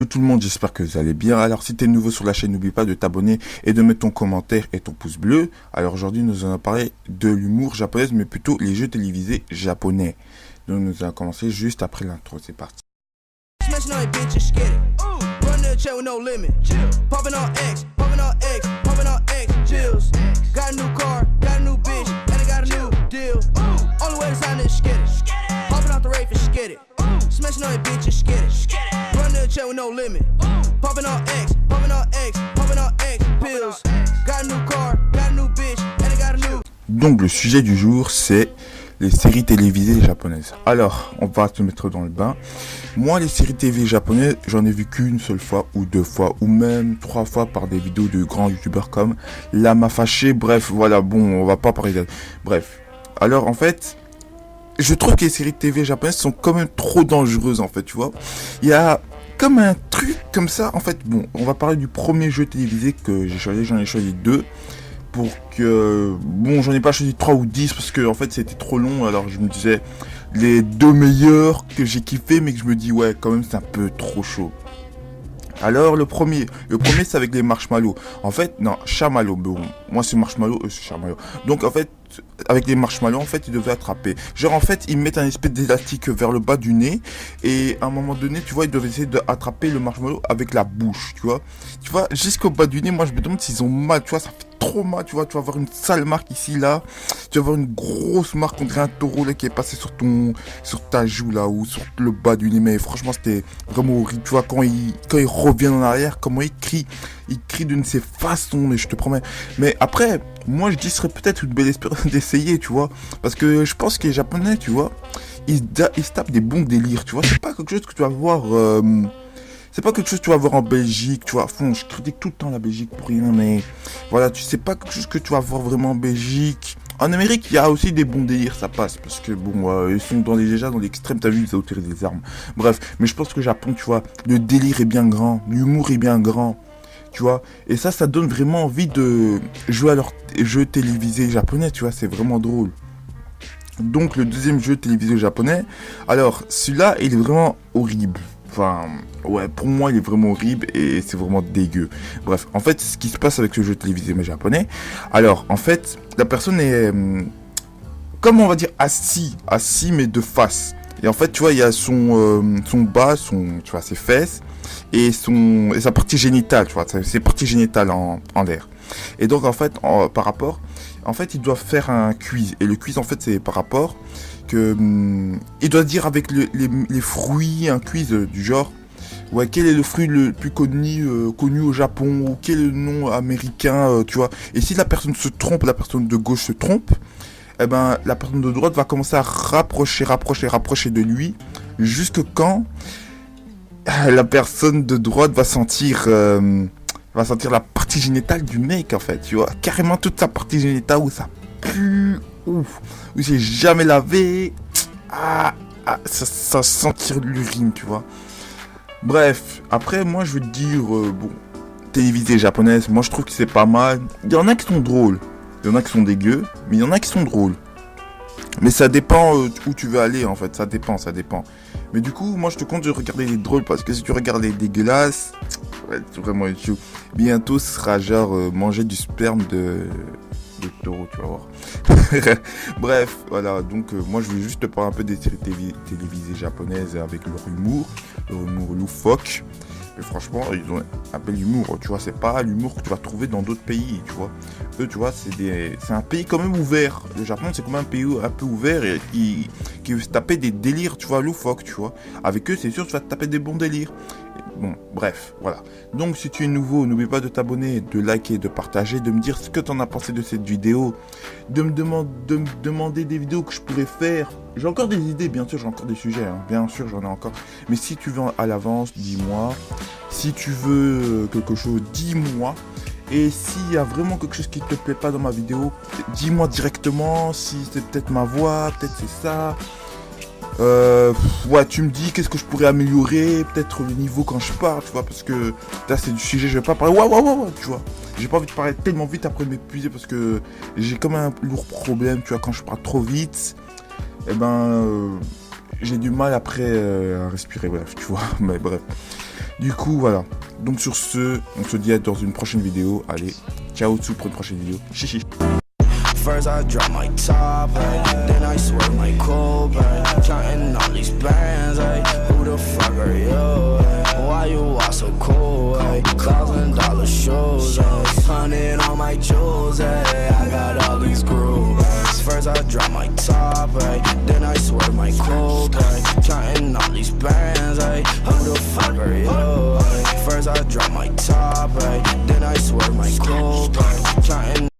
Salut tout le monde, j'espère que vous allez bien. Alors si tu es nouveau sur la chaîne, n'oublie pas de t'abonner et de mettre ton commentaire et ton pouce bleu. Alors aujourd'hui, nous allons parler de l'humour japonais, mais plutôt les jeux télévisés japonais. Donc nous allons commencer juste après l'intro, c'est parti. Smashing on that bitch and skid it. Run to the chair with no limit. Popping on X, popping on X, popping on X. Chills. Got a new car, got a new bitch, and I got a new deal. Only way to sign is skid it. Popping off the rave and skid it. Smashing on that bitch and skid it. Run to the chair with no limit. Popping on X, popping on X, popping on X. Pills. Got a new car, got a new bitch, and I got a new. Donc le sujet du jour, c'est les séries télévisées japonaises. Alors, on va se mettre dans le bain. Moi, les séries TV japonaises, j'en ai vu qu'une seule fois, ou deux fois, ou même trois fois par des vidéos de grands youtubeurs comme Lama Fâché. Bref, voilà, bon, on va pas parler de... Bref. Alors, en fait, je trouve que les séries TV japonaises sont quand même trop dangereuses, en fait, tu vois. Il y a comme un truc comme ça, en fait, bon, on va parler du premier jeu télévisé que j'ai choisi, j'en ai choisi deux. Pour que... Bon, j'en ai pas choisi 3 ou 10 parce que en fait c'était trop long. Alors je me disais les deux meilleurs que j'ai kiffé, mais que je me dis ouais quand même c'est un peu trop chaud. Alors le premier c'est avec les marshmallows. En fait, non, chamallows. Bon, moi c'est marshmallow, c'est chamallow. Donc en fait, avec les marshmallows, en fait, ils devaient attraper. Genre en fait, ils mettent un espèce d'élastique vers le bas du nez. Et à un moment donné, tu vois, ils doivent essayer d'attraper le marshmallow avec la bouche, tu vois. Tu vois, jusqu'au bas du nez, moi je me demande s'ils ont mal, tu vois, ça fait trop mal, tu vois. Tu vas avoir une sale marque ici, là. Tu vas avoir une grosse marque, on dirait un taureau là qui est passé sur ta joue là, ou sur le bas du nez. Mais franchement, c'était vraiment horrible. Tu vois, quand ils reviennent en arrière, comment ils crient d'une de ces façons, mais je te promets. Mais après, moi je dis ce serait peut-être une belle espérance d'essayer, tu vois. Parce que je pense que les Japonais, tu vois, ils se tapent des bons délires, tu vois. C'est pas quelque chose que tu vas voir. C'est pas quelque chose que tu vas voir en Belgique, tu vois. Fond, je critique tout le temps la Belgique pour rien, mais voilà, tu sais pas quelque chose que tu vas voir vraiment en Belgique. En Amérique, il y a aussi des bons délires, ça passe, parce que bon, ils sont déjà dans l'extrême, t'as vu, ils ont tiré des armes. Bref, mais je pense que le Japon, tu vois, le délire est bien grand, l'humour est bien grand, tu vois. Et ça donne vraiment envie de jouer à leurs jeux télévisés japonais, tu vois, c'est vraiment drôle. Donc le deuxième jeu télévisé japonais, alors celui-là, il est vraiment horrible. Enfin, ouais, pour moi, il est vraiment horrible et c'est vraiment dégueu. Bref, en fait, ce qui se passe avec ce jeu télévisé mais japonais, alors, en fait, la personne est, comme on va dire, assis mais de face. Et en fait, tu vois, il y a son bas, tu vois, ses fesses et sa partie génitale, tu vois, ses parties génitales en l'air. Et donc, en fait, par rapport, en fait, ils doivent faire un quiz. Et le quiz, en fait, c'est par rapport que il doit dire avec les fruits, un quiz du genre ouais, quel est le fruit le plus connu au Japon, ou quel est le nom américain, tu vois. Et si la personne se trompe, la personne de gauche se trompe, eh ben la personne de droite va commencer à rapprocher de lui jusque quand la personne de droite va sentir la partie génitale du mec, en fait, tu vois, carrément toute sa partie génitale où ça pue, ouf, où j'ai jamais lavé, ça sentir l'urine, tu vois. Bref, après, moi, je veux te dire, bon, télévisée japonaise, moi, je trouve que c'est pas mal. Il y en a qui sont drôles, il y en a qui sont dégueux, mais il y en a qui sont drôles. Mais ça dépend où tu veux aller, en fait, ça dépend. Mais du coup, moi, je te conseille de regarder les drôles, parce que si tu regardes les dégueulasses, ouais, c'est vraiment chaud. Bientôt, ce sera genre manger du sperme de taureau, tu vas voir. Bref, voilà, donc moi je voulais juste te parler un peu des séries télévisées japonaises avec leur humour loufoque. Et franchement, ils ont un bel humour, tu vois, c'est pas l'humour que tu vas trouver dans d'autres pays, tu vois. Eux, tu vois, c'est un pays quand même ouvert. Le Japon, c'est quand même un pays un peu ouvert et qui veut se taper des délires, tu vois, loufoques, tu vois. Avec eux, c'est sûr, tu vas te taper des bons délires. Bon, bref, voilà. Donc, si tu es nouveau, n'oublie pas de t'abonner, de liker, de partager, de me dire ce que tu en as pensé de cette vidéo, de me demander des vidéos que je pourrais faire. J'ai encore des idées, bien sûr, j'ai encore des sujets, hein. Bien sûr, j'en ai encore. Mais si tu veux à l'avance, dis-moi. Si tu veux quelque chose, dis-moi. Et s'il y a vraiment quelque chose qui te plaît pas dans ma vidéo, dis-moi directement. Si c'est peut-être ma voix, peut-être c'est ça. Ouais, tu me dis qu'est-ce que je pourrais améliorer, peut-être le niveau quand je parle, tu vois, parce que là c'est du sujet, je vais pas parler, ouais, tu vois. J'ai pas envie de parler tellement vite après m'épuiser parce que j'ai comme un lourd problème, tu vois, quand je parle trop vite, eh ben, j'ai du mal après à respirer, bref, tu vois, mais bref. Du coup, voilà. Donc sur ce, on se dit dans une prochaine vidéo. Allez, ciao tout pour une prochaine vidéo. Chichi. First I drop my top, hey, then I swear my cold, hey, counting all these bands, hey, who the fuck are you, hey, why you all so cool, hey, $1,000 shows, hey, 100 on my jewels, hey, I got all these grooves. First I drop my top, hey, then I swear my cold, hey, counting all these bands, hey, who the fuck are you, hey, first I drop my top.